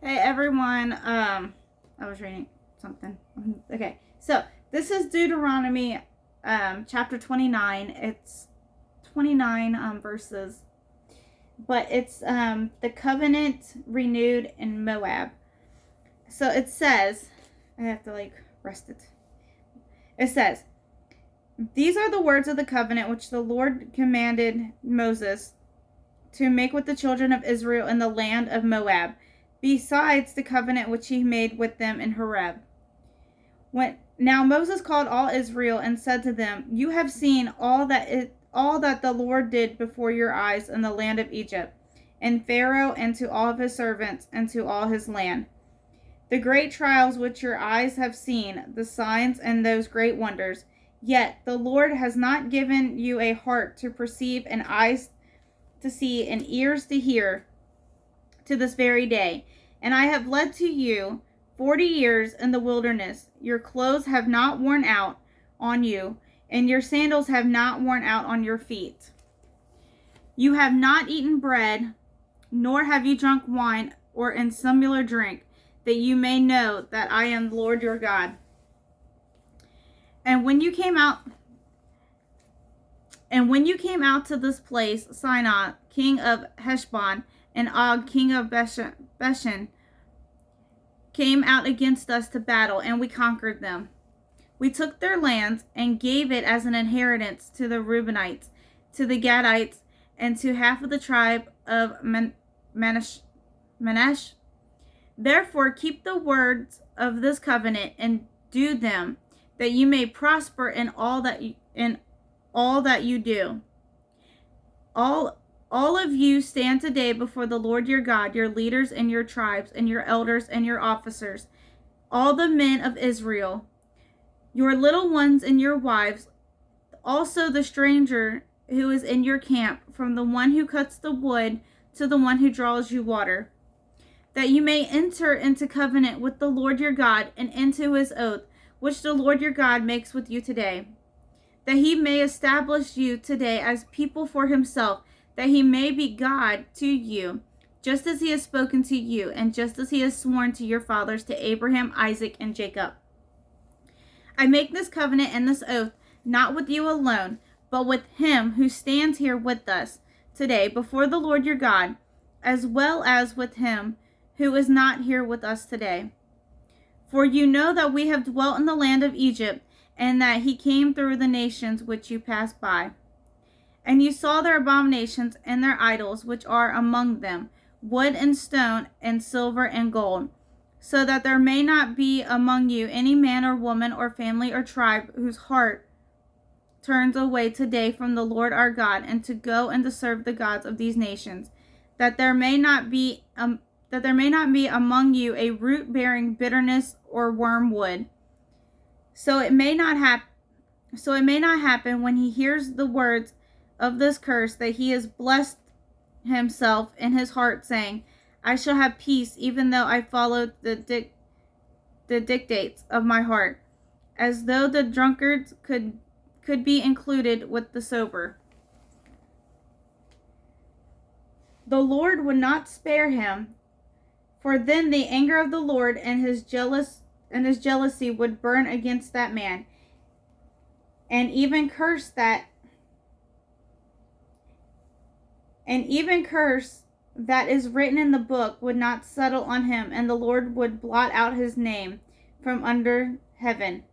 Hey everyone, I was reading something. Okay, so this is Deuteronomy chapter 29. It's 29 verses, but it's the covenant renewed in Moab. So it says, I have to rest it. It says, "These are the words of the covenant which the Lord commanded Moses to make with the children of Israel in the land of Moab, besides the covenant which he made with them in Horeb." Now Moses called all Israel and said to them, "You have seen all that the Lord did before your eyes in the land of Egypt, and Pharaoh and to all of his servants and to all his land. The great trials which your eyes have seen, the signs and those great wonders. Yet the Lord has not given you a heart to perceive and eyes to see and ears to hear to this very day. And I have led to you 40 years in the wilderness. Your clothes have not worn out on you, and your sandals have not worn out on your feet. You have not eaten bread, nor have you drunk wine or in similar drink, that you may know that I am the Lord your God. And when you came out to this place, Sinai, king of Heshbon, and Og, king of Bashan, came out against us to battle, and we conquered them. We took their lands and gave it as an inheritance to the Reubenites, to the Gadites, and to half of the tribe of Manasseh. Therefore keep the words of this covenant and do them, that you may prosper in all that you do. All of you stand today before the Lord your God, your leaders and your tribes and your elders and your officers, all the men of Israel, your little ones and your wives, also the stranger who is in your camp, from the one who cuts the wood to the one who draws you water, that you may enter into covenant with the Lord your God and into his oath, which the Lord your God makes with you today, that he may establish you today as people for himself, that he may be God to you, just as he has spoken to you, and just as he has sworn to your fathers, to Abraham, Isaac, and Jacob. I make this covenant and this oath, not with you alone, but with him who stands here with us today before the Lord your God, as well as with him who is not here with us today. For you know that we have dwelt in the land of Egypt, and that he came through the nations which you passed by. And you saw their abominations and their idols which are among them, wood and stone, and silver and gold, so that there may not be among you any man or woman or family or tribe whose heart turns away today from the Lord our God, and to go and to serve the gods of these nations, that there may not be among you a root bearing bitterness or wormwood. So it may not happen when he hears the words of this curse, that he has blessed himself in his heart, saying, I shall have peace, even though I followed the dictates of my heart, as though the drunkards could be included with the sober. The Lord would not spare him, for then the anger of the Lord and his jealousy would burn against that man, and even curse that is written in the book would not settle on him, and the Lord would blot out his name from under heaven.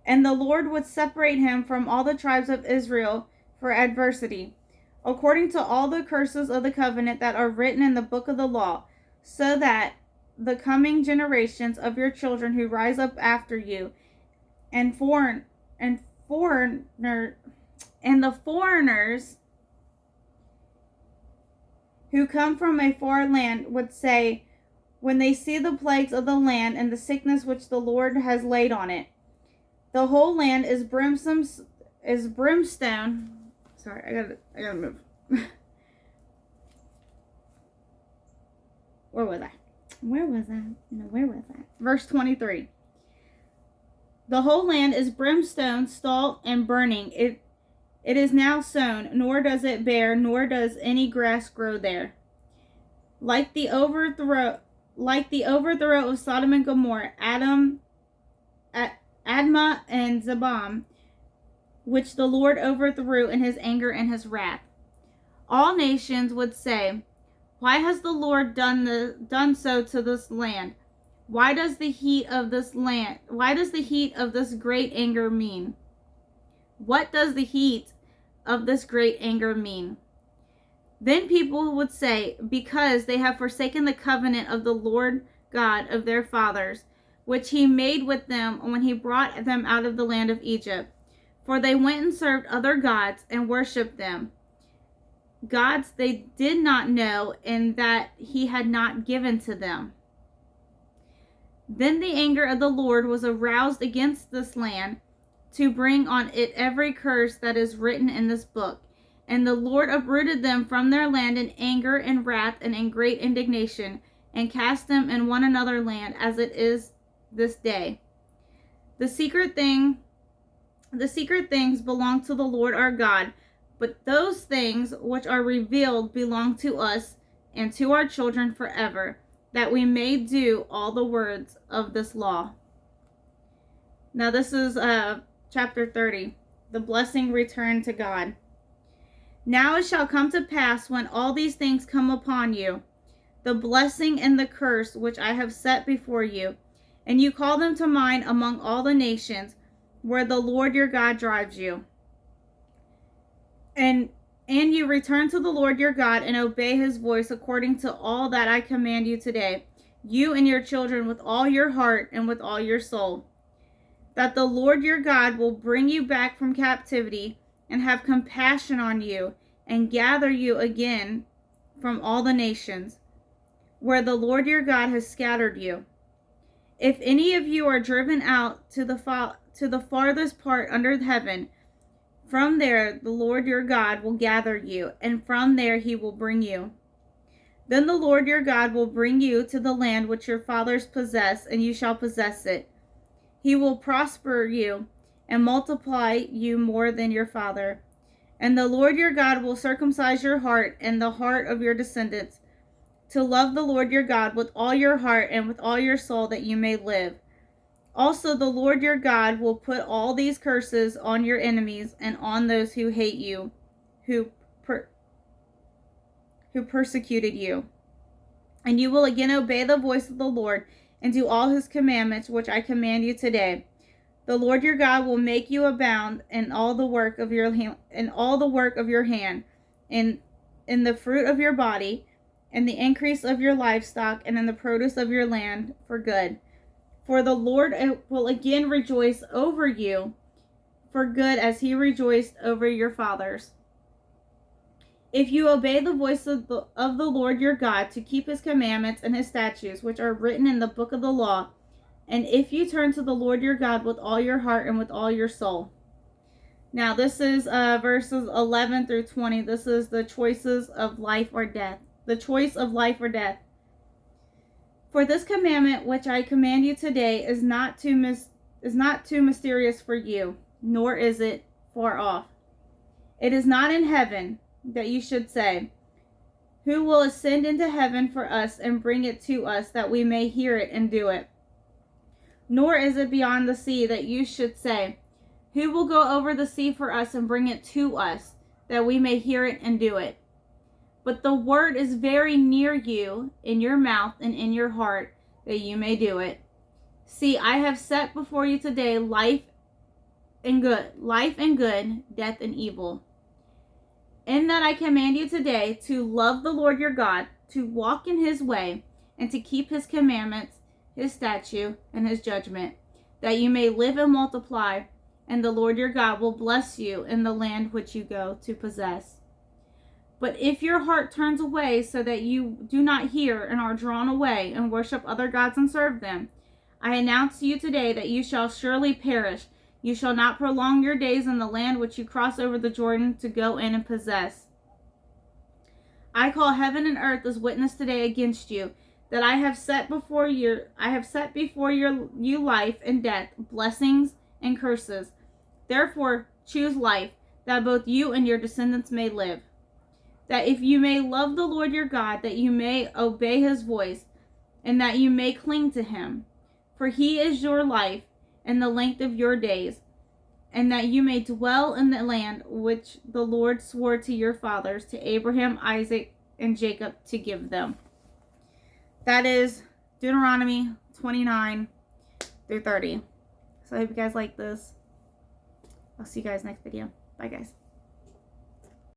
And the Lord would separate him from all the tribes of Israel for adversity, according to all the curses of the covenant that are written in the book of the law, so that the coming generations of your children who rise up after you, and the foreigners who come from a foreign land would say, when they see the plagues of the land and the sickness which the Lord has laid on it, the whole land is brimstone. Sorry, I gotta move. Where was I? Verse 23. The whole land is brimstone, salt, and burning. It is now sown, nor does it bear, nor does any grass grow there. Like the overthrow like the overthrow of Sodom and Gomorrah, Admah and Zebam, which the Lord overthrew in his anger and his wrath. All nations would say, "Why has the Lord done so to this land? Why does the heat of this great anger mean?" What does the heat of this great anger mean? Then people would say, "Because they have forsaken the covenant of the Lord God of their fathers, which he made with them when he brought them out of the land of Egypt. For they went and served other gods and worshipped them, gods they did not know and that he had not given to them." Then the anger of the Lord was aroused against this land to bring on it every curse that is written in this book. And the Lord uprooted them from their land in anger and wrath and in great indignation, and cast them in one another land, as it is this day. The secret things belong to the Lord our God, but those things which are revealed belong to us and to our children forever, that we may do all the words of this law. Now this is chapter 30, the blessing returned to God. Now it shall come to pass when all these things come upon you, the blessing and the curse which I have set before you, and you call them to mind among all the nations where the Lord your God drives you, and you return to the Lord your God and obey his voice according to all that I command you today, you and your children with all your heart and with all your soul, that the Lord your God will bring you back from captivity and have compassion on you and gather you again from all the nations where the Lord your God has scattered you. If any of you are driven out to the farthest part under heaven, from there the Lord your God will gather you, and from there he will bring you. Then the Lord your God will bring you to the land which your fathers possessed, and you shall possess it. He will prosper you and multiply you more than your father. And the Lord your God will circumcise your heart and the heart of your descendants, to love the Lord your God with all your heart and with all your soul, that you may live. Also the Lord your God will put all these curses on your enemies and on those who hate you, who persecuted you. And you will again obey the voice of the Lord and do all his commandments which I command you today. The Lord your God will make you abound in all the work of your hand, in the fruit of your body, in the increase of your livestock, and in the produce of your land for good. For the Lord will again rejoice over you for good, as he rejoiced over your fathers. If you obey the voice of the Lord your God to keep his commandments and his statutes, which are written in the book of the law, and if you turn to the Lord your God with all your heart and with all your soul. Now this is verses 11 through 20. This is the choices of life or death. The choice of life or death. For this commandment which I command you today is not too mysterious for you, nor is it far off. It is not in heaven, that you should say, "Who will ascend into heaven for us and bring it to us, that we may hear it and do it?" Nor is it beyond the sea, that you should say, "Who will go over the sea for us and bring it to us, that we may hear it and do it?" But the word is very near you, in your mouth and in your heart, that you may do it. See, I have set before you today life and good, death and evil. In that I command you today to love the Lord your God, to walk in his way, and to keep his commandments, his statute, and his judgment, that you may live and multiply, and the Lord your God will bless you in the land which you go to possess. But if your heart turns away so that you do not hear and are drawn away and worship other gods and serve them, I announce to you today that you shall surely perish. You shall not prolong your days in the land which you cross over the Jordan to go in and possess. I call heaven and earth as witness today against you, that I have set before you life and death, blessings and curses. Therefore choose life, that both you and your descendants may live. That if you may love the Lord your God, that you may obey his voice, and that you may cling to him. For he is your life and the length of your days, and that you may dwell in the land which the Lord swore to your fathers, to Abraham, Isaac, and Jacob, to give them. That is Deuteronomy 29 through 30. So I hope you guys like this. I'll see you guys next video. Bye, guys.